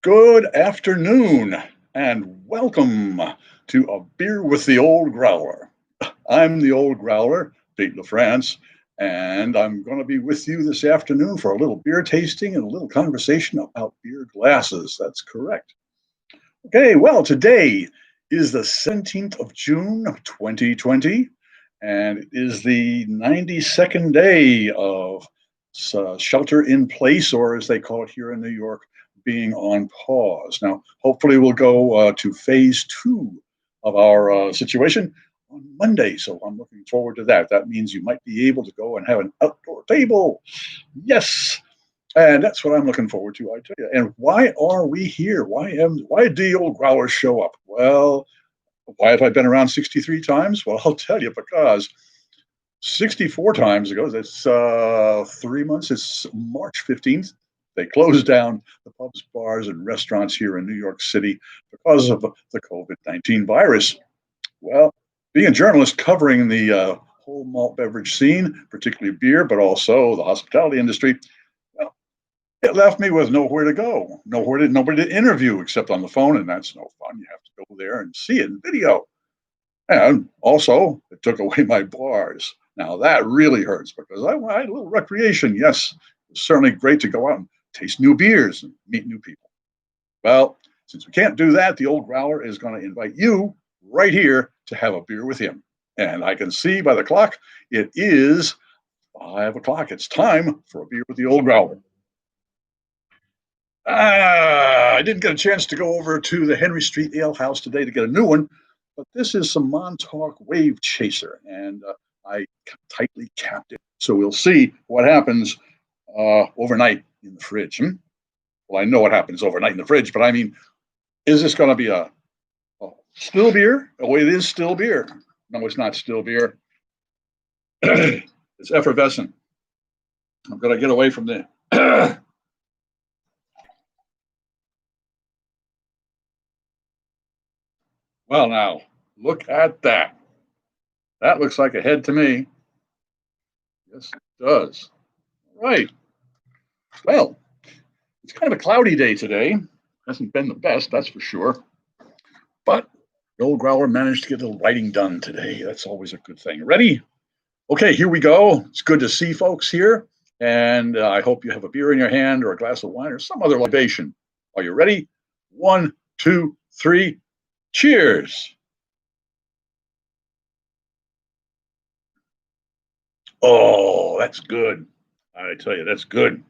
Good afternoon and welcome to A Beer with the Old Growler. I'm the Old Growler, Pete LaFrance, and I'm going to be with you this afternoon for a little beer tasting and a little conversation about beer glasses. That's correct. Okay, well, today is the 17th of June, 2020, and it is the 92nd day of shelter in place, or as they call it here in New York, being on pause. Now, hopefully, we'll go to phase two of our situation on Monday, so I'm looking forward to that. That means you might be able to go and have an outdoor table. Yes, and that's what I'm looking forward to, I tell you. And why are we here? Why did the Old Growler show up? Well, why have I been around 63 times? Well, I'll tell you, because 64 times ago, that's 3 months, it's March 15th, they closed down the pubs, bars, and restaurants here in New York City because of the COVID-19 virus. Well, being a journalist covering the whole malt beverage scene, particularly beer, but also the hospitality industry, well, it left me with nowhere to go, nobody to interview except on the phone, and that's no fun. You have to go there and see it in video. And also, it took away my bars. Now that really hurts because I had a little recreation. Yes, it's certainly great to go out and taste new beers and meet new people. Well, since we can't do that, the Old Growler is going to invite you right here to have a beer with him. And I can see by the clock, it is 5 o'clock. It's time for a beer with the Old Growler. I didn't get a chance to go over to the Henry Street Ale House today to get a new one, but this is some Montauk Wave Chaser, and I tightly capped it. So we'll see what happens overnight in the fridge. Well, I know what happens overnight in the fridge, but I mean, is this going to be a still beer? Oh, it is still beer. No, it's not still beer. It's effervescent. I'm going to get away from the Well, now, look at that. That looks like a head to me. Yes, it does. Right. Well, it's kind of a cloudy day today. Hasn't been the best, that's for sure. But the Old Growler managed to get a little writing done today. That's always a good thing. Ready? Okay, here we go. It's good to see folks here. And I hope you have a beer in your hand or a glass of wine or some other libation. Are you ready? 1, 2, 3. Cheers. Oh, that's good. I tell you, that's good.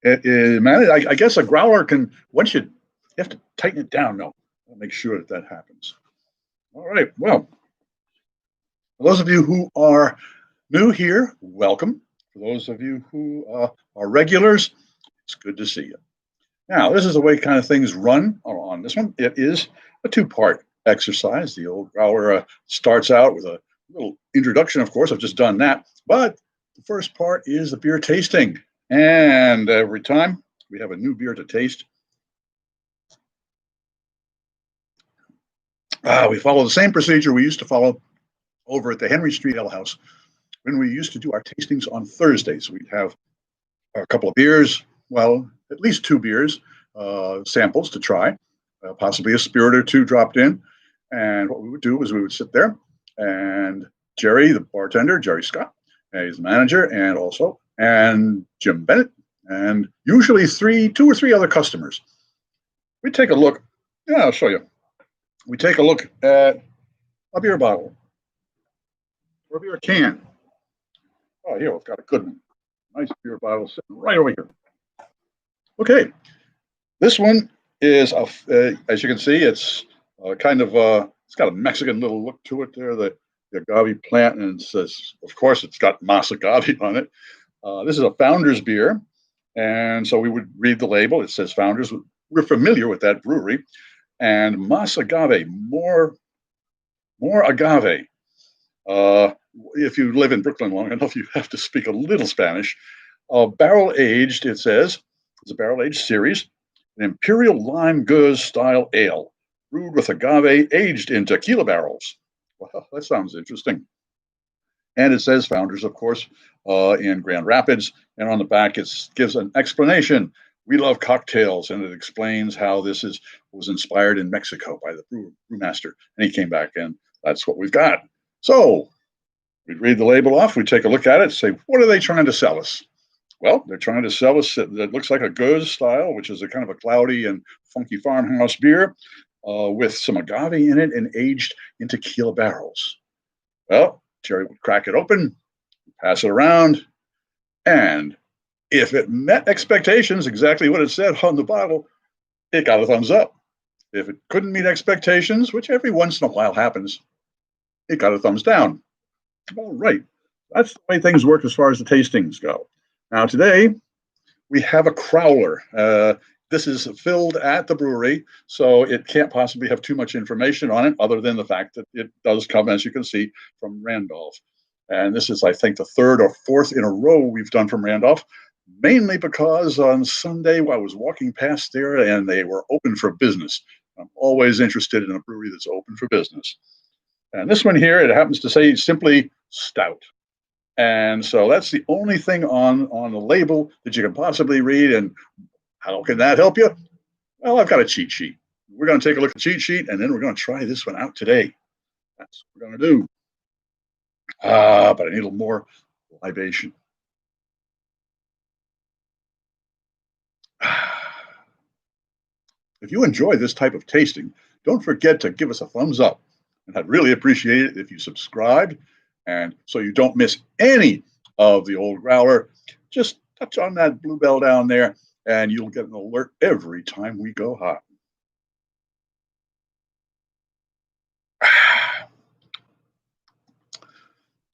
Man, I guess a growler can, once you have to tighten it down, though. I'll make sure that happens. All right. Well, for those of you who are new here, welcome. For those of you who are regulars, it's good to see you. Now, this is the way kind of things run on this one. It is a two-part exercise. The Old Growler starts out with a little introduction, of course. I've just done that. But the first part is the beer tasting. And every time we have a new beer to taste, we follow the same procedure we used to follow over at the Henry Street Ale House when we used to do our tastings on Thursdays. We'd have a couple of beers, well, at least 2 beers, samples to try, possibly a spirit or 2 dropped in. And what we would do is we would sit there, and Jerry, the bartender, Jerry Scott, he's the manager, and Jim Bennett, and usually 2 or 3 other customers. We take a look. Yeah, I'll show you. We take a look at a beer bottle or a beer can. Oh, here, we've got a good one. Nice beer bottle sitting right over here. Okay, this one is, as you can see, it's kind of, it's got a Mexican little look to it there, the agave plant, and it says, of course, it's got Mas Agave on it. This is a Founders beer, and so we would read the label. It says Founders. We're familiar with that brewery, and Mas Agave, more agave. If you live in Brooklyn long enough, you have to speak a little Spanish. Barrel aged, it says, it's a barrel aged series, an Imperial Lime Goose style ale, brewed with agave, aged in tequila barrels. Well, that sounds interesting. And it says Founders, of course, in Grand Rapids. And on the back, it gives an explanation. We love cocktails, and it explains how was inspired in Mexico by the brewmaster. And he came back, and that's what we've got. So we read the label off, we take a look at it, say, what are they trying to sell us? Well, they're trying to sell us that looks like a Goes style, which is a kind of a cloudy and funky farmhouse beer with some agave in it and aged in tequila barrels. Well, Jerry would crack it open, pass it around, and if it met expectations, exactly what it said on the bottle, it got a thumbs up. If it couldn't meet expectations, which every once in a while happens, it got a thumbs down. All right. That's the way things work as far as the tastings go. Now, today, we have a crowler. This is filled at the brewery, so it can't possibly have too much information on it other than the fact that it does come, as you can see, from Randolph. And this is, I think, the third or fourth in a row we've done from Randolph, mainly because on Sunday I was walking past there and they were open for business. I'm always interested in a brewery that's open for business. And this one here, it happens to say simply stout. And so that's the only thing on the label that you can possibly read. And how can that help you? Well, I've got a cheat sheet. We're going to take a look at the cheat sheet, and then we're going to try this one out today. That's what we're going to do. But I need a little more libation. If you enjoy this type of tasting, don't forget to give us a thumbs up. And I'd really appreciate it if you subscribed. And so you don't miss any of the Old Growler, just touch on that blue bell down there, and you'll get an alert every time we go hot.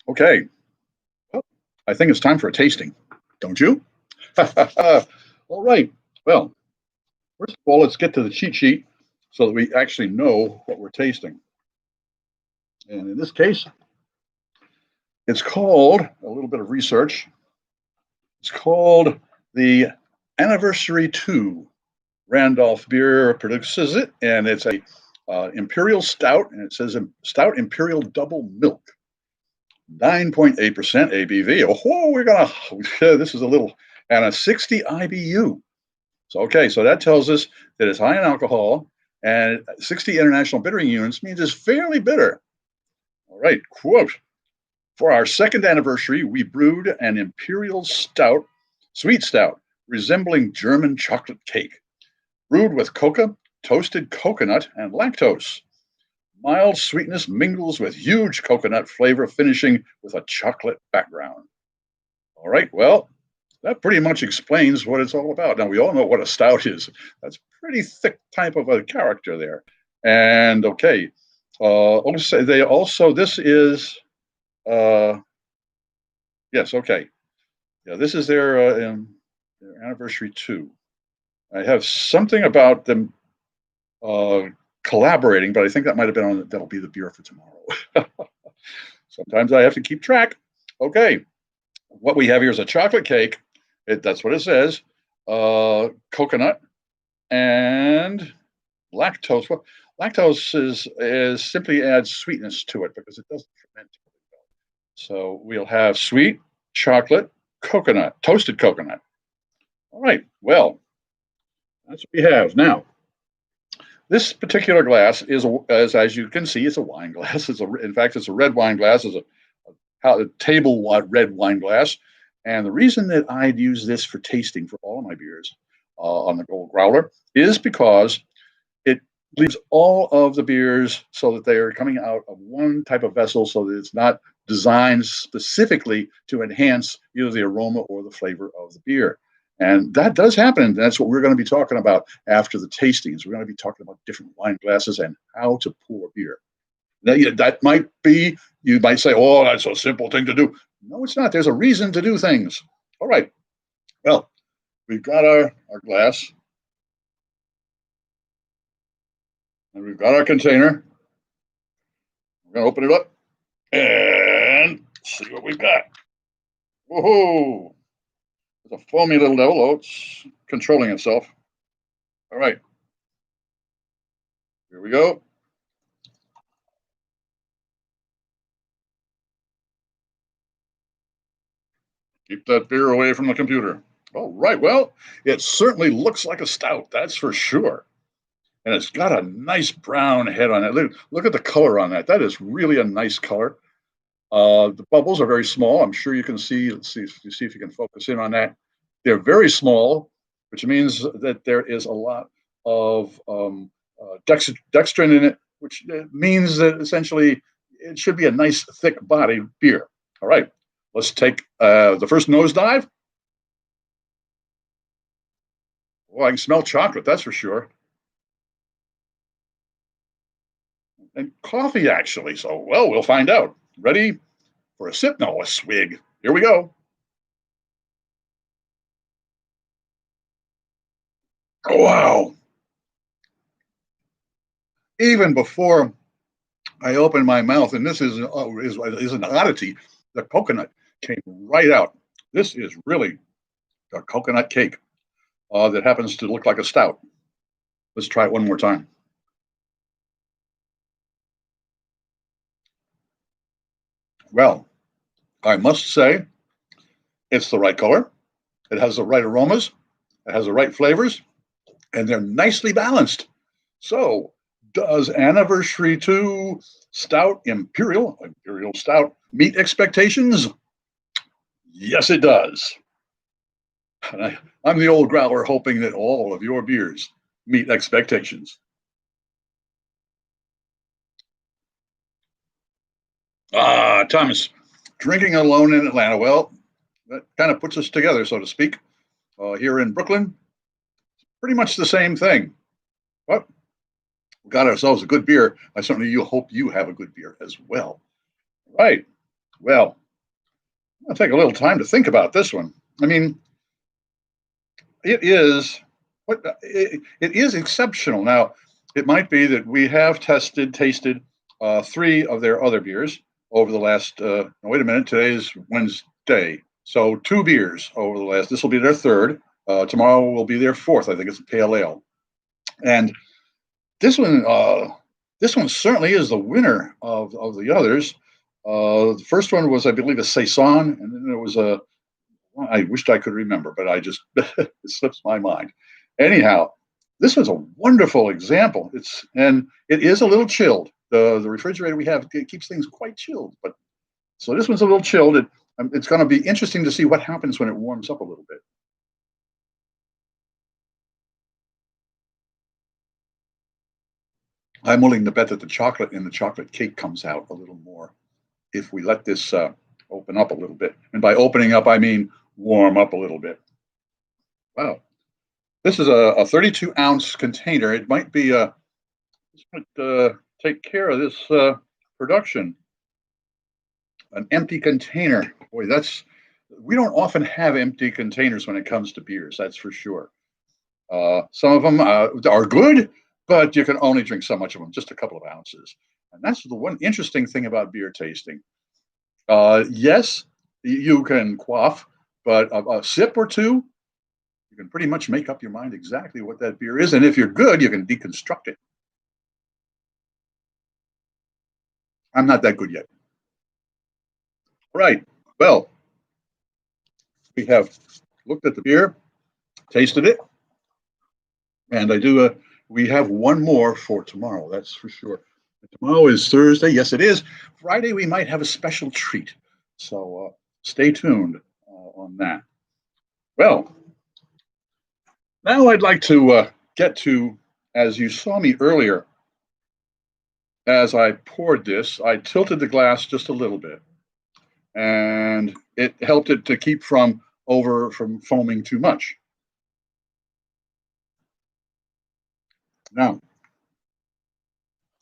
Okay, well, I think it's time for a tasting, don't you? All right, well, first of all, let's get to the cheat sheet so that we actually know what we're tasting. And in this case, it's called, a little bit of research, it's called the Anniversary 2. Randolph Beer produces it, and it's a Imperial Stout, and it says Stout Imperial Double Milk. 9.8% ABV. Oh, we're going to, this is a little, and a 60 IBU. So, okay, so that tells us that it's high in alcohol, and 60 international bittering units means it's fairly bitter. All right, quote, for our second anniversary, we brewed an Imperial Stout, sweet stout, resembling German chocolate cake, brewed with coca, toasted coconut, and lactose. Mild sweetness mingles with huge coconut flavor, finishing with a chocolate background. All right, well, that pretty much explains what it's all about. Now, we all know what a stout is. That's pretty thick type of a character there. And okay, they also, this is, yes, okay. Yeah, this is their anniversary 2. I have something about them collaborating, but I think that might have been on, that'll be the beer for tomorrow. Sometimes I have to keep track. Okay, what we have here is a chocolate cake. That's what it says. Coconut and lactose. Well, lactose is simply adds sweetness to it because it doesn't ferment. So we'll have sweet chocolate, coconut, toasted coconut. All right, well, that's what we have now. This particular glass is, as you can see, it's a wine glass. In fact, it's a red wine glass. It's a table red wine glass. And the reason that I'd use this for tasting for all of my beers on the Old Growler is because it leaves all of the beers so that they are coming out of one type of vessel, so that it's not designed specifically to enhance either the aroma or the flavor of the beer. And that does happen. And that's what we're going to be talking about after the tastings. We're going to be talking about different wine glasses and how to pour beer. Now, that might be, you might say, oh, that's a simple thing to do. No, it's not. There's a reason to do things. All right. Well, we've got our glass. And we've got our container. We're going to open it up and see what we've got. Woohoo! It's a foamy little devil. Oh, it's controlling itself. All right. Here we go. Keep that beer away from the computer. All right. Well, it certainly looks like a stout, that's for sure. And it's got a nice brown head on it. Look at the color on that. That is really a nice color. The bubbles are very small. I'm sure you can see. Let's see if you can focus in on that. They're very small, which means that there is a lot of dextrin in it, which means that essentially it should be a nice, thick bodied beer. All right, let's take the first nosedive. Well, I can smell chocolate, that's for sure. And coffee, actually. So, well, we'll find out. Ready for a sip? No, a swig. Here we go. Oh, wow. Even before I opened my mouth, and this is an oddity, the coconut came right out. This is really a coconut cake that happens to look like a stout. Let's try it one more time. Well, I must say it's the right color. It has the right aromas. It has the right flavors, and they're nicely balanced. So, does Anniversary 2 Stout Imperial Stout meet expectations? Yes, it does. I'm the old growler hoping that all of your beers meet expectations. Thomas, drinking alone in Atlanta. Well, that kind of puts us together, so to speak. Here in Brooklyn, pretty much the same thing. But we got ourselves a good beer. I certainly hope you have a good beer as well. Right. Well, I'll take a little time to think about this one. I mean, it is it is exceptional. Now, it might be that we have tasted three of their other beers over the last. Wait a minute, today is Wednesday, so two beers over the last. This will be their third. Tomorrow will be their fourth. I think it's a pale ale, and this one, this one certainly is the winner of the others. The first one was, I believe, a saison, and then there was a. I wished I could remember, but I just it slips my mind. Anyhow, this was a wonderful example. It is a little chilled. The refrigerator we have, it keeps things quite chilled, but so this one's a little chilled. It's going to be interesting to see what happens when it warms up a little bit. I'm willing to bet that the chocolate in the chocolate cake comes out a little more if we let this open up a little bit. And by opening up, I mean warm up a little bit. Wow. This is a 32-ounce container. It might be this might take care of this production. An empty container. Boy, we don't often have empty containers when it comes to beers, that's for sure. Some of them are good, but you can only drink so much of them, just a couple of ounces. And that's the one interesting thing about beer tasting. Yes, you can quaff, but a sip or two, you can pretty much make up your mind exactly what that beer is. And if you're good, you can deconstruct it. I'm not that good yet. Right. Well, we have looked at the beer, tasted it, and we have one more for tomorrow, that's for sure. Tomorrow is Thursday. Yes, it is. Friday, we might have a special treat. So stay tuned on that. Well, now I'd like to get to, as you saw me earlier, as I poured this, I tilted the glass just a little bit. And it helped it to keep from foaming too much. Now,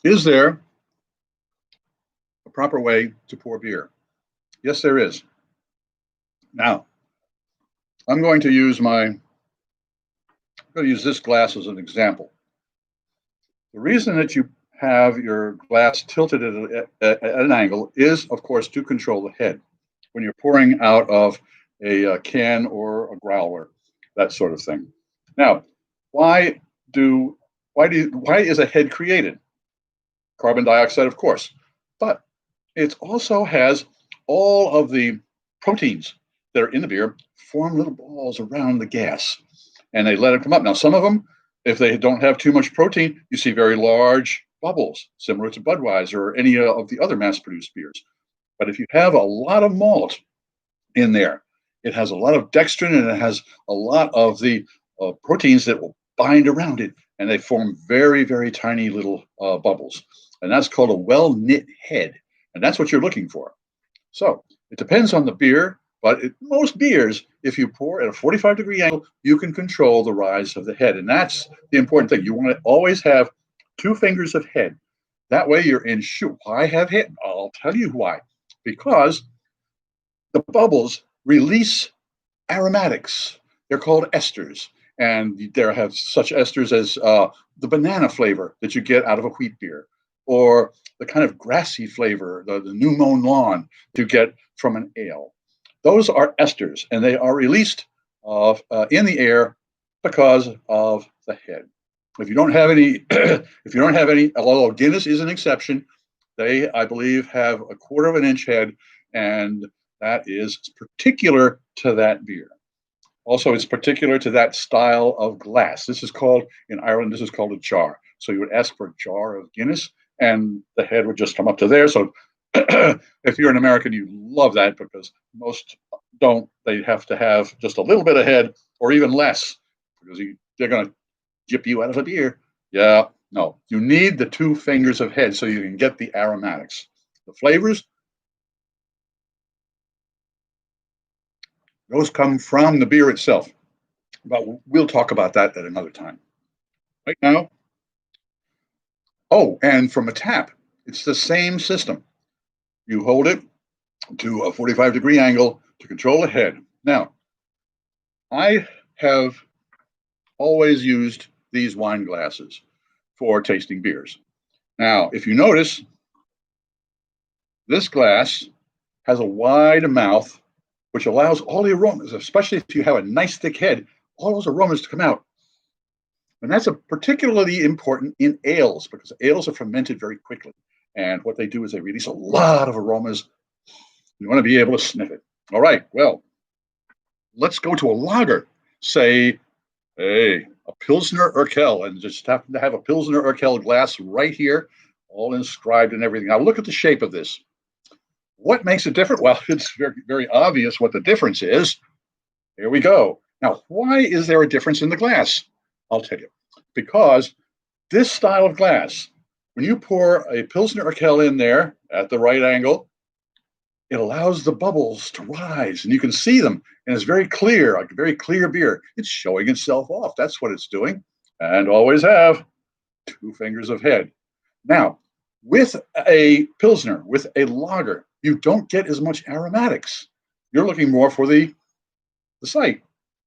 is there a proper way to pour beer? Yes, there is. Now, I'm going to use this glass as an example. The reason that you have your glass tilted at an angle is, of course, to control the head when you're pouring out of a can or a growler, that sort of thing. Now, why is a head created? Carbon dioxide, of course, but it also has all of the proteins that are in the beer form little balls around the gas, and they let them come up. Now, some of them, if they don't have too much protein, you see very large bubbles, similar to Budweiser or any of the other mass-produced beers. But if you have a lot of malt in there, it has a lot of dextrin and it has a lot of the proteins that will bind around it, and they form very, very tiny little bubbles. And that's called a well-knit head, and that's what you're looking for. So it depends on the beer, but most beers, if you pour at a 45-degree angle, you can control the rise of the head, and that's the important thing. You want to always have 2 fingers of head. That way you're in shoot. Why have head? I'll tell you why. Because the bubbles release aromatics. They're called esters, and there have such esters as the banana flavor that you get out of a wheat beer, or the kind of grassy flavor, the new mown lawn you get from an ale. Those are esters, and they are released in the air because of the head. If you don't have any, although Guinness is an exception, they, I believe, have a 1/4 of an inch head, and that is particular to that beer. Also, it's particular to that style of glass. This is called, in Ireland, this is called a jar. So you would ask for a jar of Guinness, and the head would just come up to there. So if you're an American, you love that, because most don't. They have to have just a little bit of head, or even less, because they're going to jip you out of a beer. Yeah, no. You need the 2 fingers of head so you can get the aromatics. The flavors, those come from the beer itself. But we'll talk about that at another time. Right now, oh, and from a tap, it's the same system. You hold it to a 45-degree angle to control the head. Now, I have always used these wine glasses for tasting beers. Now, if you notice, this glass has a wide mouth, which allows all the aromas, especially if you have a nice thick head, all those aromas to come out. And that's particularly important in ales, because ales are fermented very quickly. And what they do is they release a lot of aromas. You want to be able to sniff it. All right, well, let's go to a lager. Say, a Pilsner Urquell, and just happen to have a Pilsner Urquell glass right here, all inscribed and everything. Now look at the shape of this. What makes it different? Well, it's very, very obvious what the difference is. Here we go. Now, why is there a difference in the glass? I'll tell you. Because this style of glass, when you pour a Pilsner Urquell in there at the right angle, it allows the bubbles to rise, and you can see them, and it's very clear, like a very clear beer. It's showing itself off. That's what it's doing, and always have 2 fingers of head. Now, with a Pilsner, with a lager, you don't get as much aromatics. You're looking more for the sight.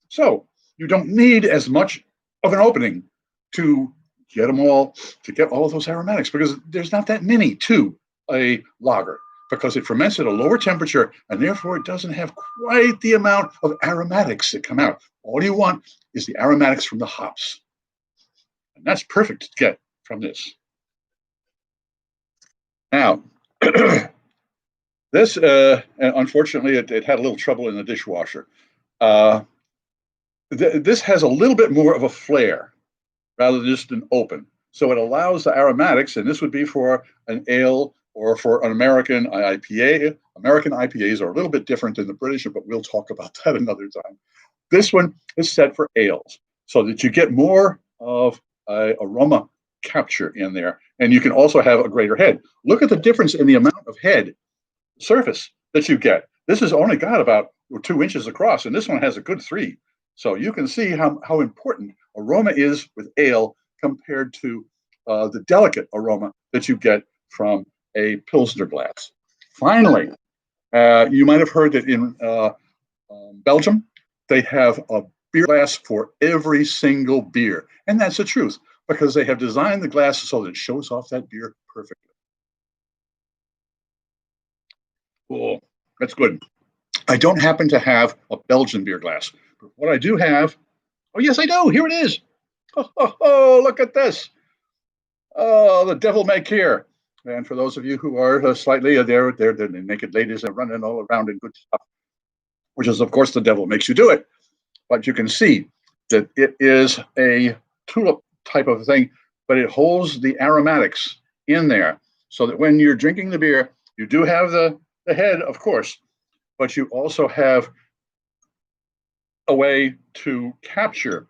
So you don't need as much of an opening to get them all, to get all of those aromatics, because there's not that many to a lager, because it ferments at a lower temperature, and therefore it doesn't have quite the amount of aromatics that come out. All you want is the aromatics from the hops. And that's perfect to get from this. Now, this, unfortunately, it had a little trouble in the dishwasher. This has a little bit more of a flare rather than just an open. So it allows the aromatics, and this would be for an ale or for an American IPA. American IPAs are a little bit different than the British, but we'll talk about that another time. This one is set for ales, so that you get more of aroma capture in there, and you can also have a greater head. Look at the difference in the amount of head surface that you get. This has only got about 2 inches across, and this one has a good 3. So you can see how important aroma is with ale compared to the delicate aroma that you get from a Pilsner glass. Finally, you might have heard that in Belgium, they have a beer glass for every single beer. And that's the truth, because they have designed the glass so that it shows off that beer perfectly. Oh, that's good. I don't happen to have a Belgian beer glass, but what I do have, oh yes, I do. Here it is. Oh, look at this. Oh, the devil may care. And for those of you who are slightly, they're the naked ladies are running all around in good stuff. which is, of course, the devil makes you do it. But you can see that it is a tulip type of thing, but it holds the aromatics in there so that when you're drinking the beer, you do have the head, of course, but you also have a way to capture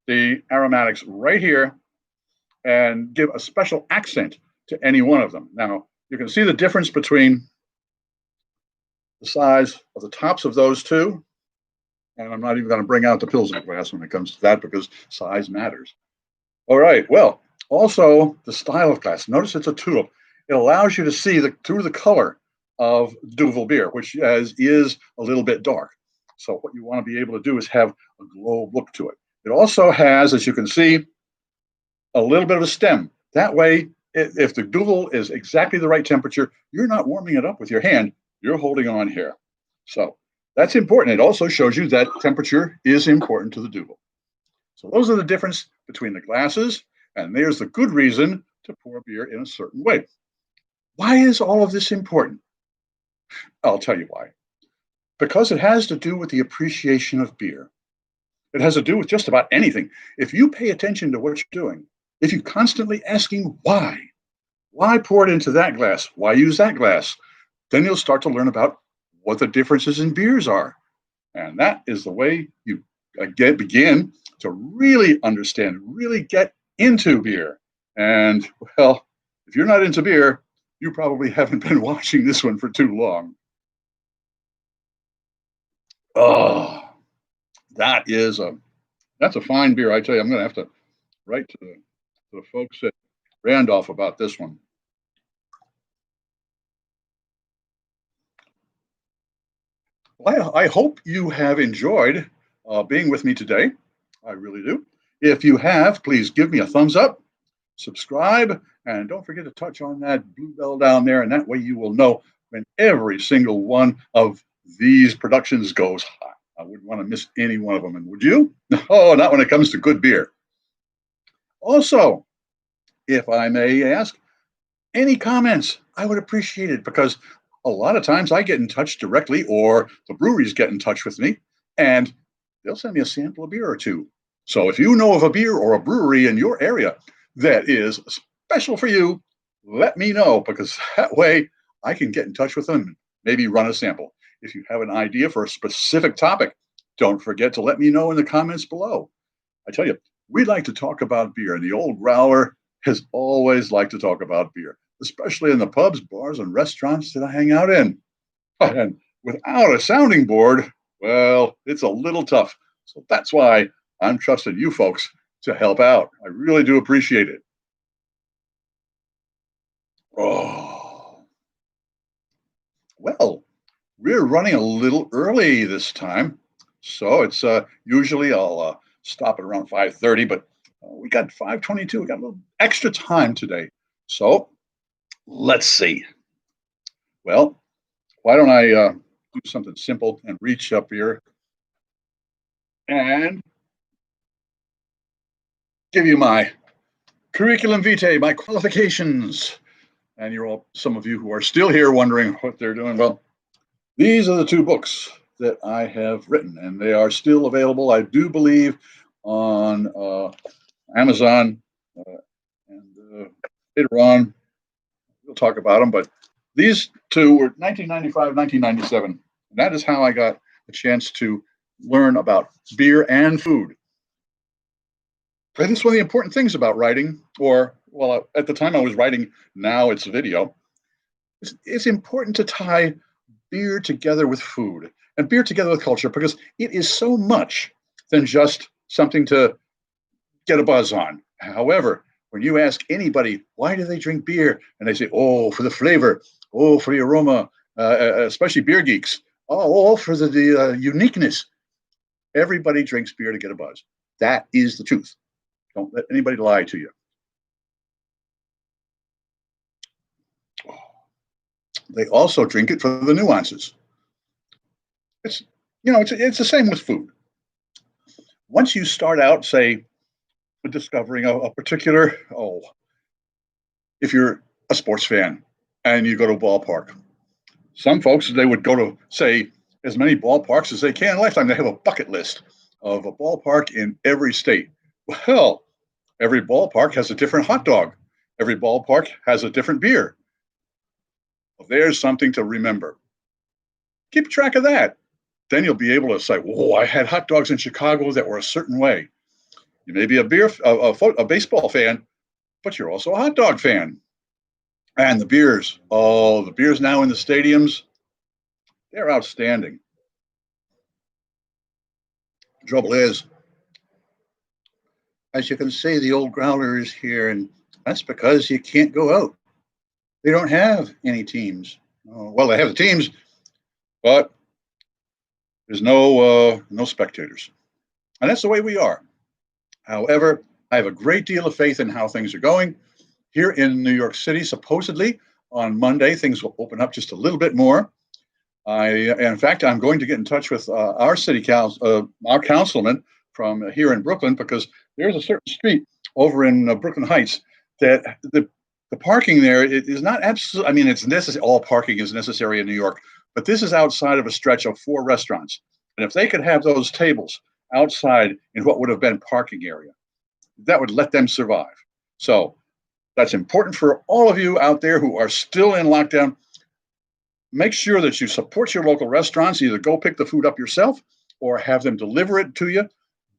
the aromatics right here and give a special accent to any one of them. Now, you can see the difference between the size of the tops of those two. And I'm not even going to bring out the Pilsner glass when it comes to that because size matters. All right. Well, also the style of glass. Notice it's a tulip. It allows you to see through the color of Duvel beer, which is a little bit dark. So what you want to be able to do is have a glow look to it. It also has, as you can see, a little bit of a stem. That way, if the Duvel is exactly the right temperature, you're not warming it up with your hand. You're holding on here. So that's important. It also shows you that temperature is important to the Duvel. So those are the difference between the glasses, and there's the good reason to pour beer in a certain way. Why is all of this important? I'll tell you why. Because it has to do with the appreciation of beer. It has to do with just about anything. If you pay attention to what you're doing, if you're constantly asking why pour it into that glass? Why use that glass? Then you'll start to learn about what the differences in beers are. And that is the way you begin to really understand, really get into beer. And, well, if you're not into beer, you probably haven't been watching this one for too long. Oh, that's a fine beer. I tell you, I'm going to have to write to the folks at Randolph about this one. Well, I hope you have enjoyed being with me today. I really do. If you have, please give me a thumbs up, subscribe, and don't forget to touch on that blue bell down there, and that way you will know when every single one of these productions goes hot. I wouldn't want to miss any one of them, and would you? No, not when it comes to good beer. Also, if I may ask, any comments, I would appreciate it, because a lot of times I get in touch directly, or the breweries get in touch with me, and they'll send me a sample of beer or two. So if you know of a beer or a brewery in your area that is special for you, let me know, because that way I can get in touch with them and maybe run a sample. If you have an idea for a specific topic, don't forget to let me know in the comments below. I tell you, we like to talk about beer, and the Old Growler has always liked to talk about beer, especially in the pubs, bars, and restaurants that I hang out in. And without a sounding board, well, it's a little tough. So that's why I'm trusting you folks to help out. I really do appreciate it. Oh, well, we're running a little early this time. So it's usually I'll stop at around 5:30, but we got 5:22. We got a little extra time today. So let's see. Well, why don't I do something simple and reach up here and give you my curriculum vitae, my qualifications. And you're all, some of you who are still here wondering what they're doing. Well, these are the two books that I have written, and they are still available, I do believe, on Amazon. And later on, we'll talk about them. But these two were 1995, 1997. And that is how I got a chance to learn about beer and food. And it's one of the important things about writing, or, well, at the time I was writing, now it's video. It's important to tie beer together with food and beer together with culture, because it is so much than just something to get a buzz on. However, when you ask anybody, why do they drink beer? And they say, oh, for the flavor, oh, for the aroma, especially beer geeks, oh, for the uniqueness. Everybody drinks beer to get a buzz. That is the truth. Don't let anybody lie to you. They also drink it for the nuances. It's the same with food. Once you start out, say, with discovering a particular, if you're a sports fan and you go to a ballpark, some folks, they would go to, say, as many ballparks as they can in a lifetime. They have a bucket list of a ballpark in every state. Well, every ballpark has a different hot dog. Every ballpark has a different beer. Well, there's something to remember. Keep track of that. Then you'll be able to say, "Whoa, I had hot dogs in Chicago that were a certain way." You may be a baseball fan, but you're also a hot dog fan. And the beers, oh, the beers now in the stadiums, they're outstanding. The trouble is, as you can see, the Old Growler is here, and that's because you can't go out. They don't have any teams. Well, they have the teams, but there's no spectators, and that's the way we are. However, I have a great deal of faith in how things are going here in New York City. Supposedly on Monday, things will open up just a little bit more. In fact, I'm going to get in touch with our our councilman from here in Brooklyn, because there's a certain street over in Brooklyn Heights that the parking there is not absolutely. I mean, it's necessary. All parking is necessary in New York, but this is outside of a stretch of 4 restaurants, and if they could have those tables outside in what would have been parking area, that would let them survive. So that's important for all of you out there who are still in lockdown. Make sure that you support your local restaurants. Either go pick the food up yourself or have them deliver it to you.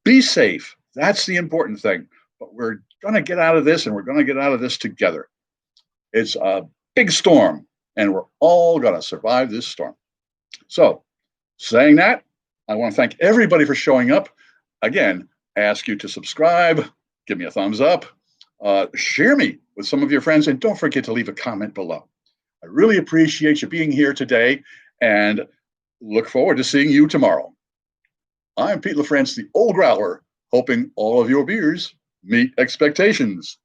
Be safe. That's the important thing. But we're going to get out of this, and we're going to get out of this together. It's a big storm, and we're all going to survive this storm. So, saying that, I want to thank everybody for showing up. Again, ask you to subscribe, give me a thumbs up, share me with some of your friends, and don't forget to leave a comment below. I really appreciate you being here today, and look forward to seeing you tomorrow. I'm Pete LaFrance, the Old Growler, hoping all of your beers meet expectations.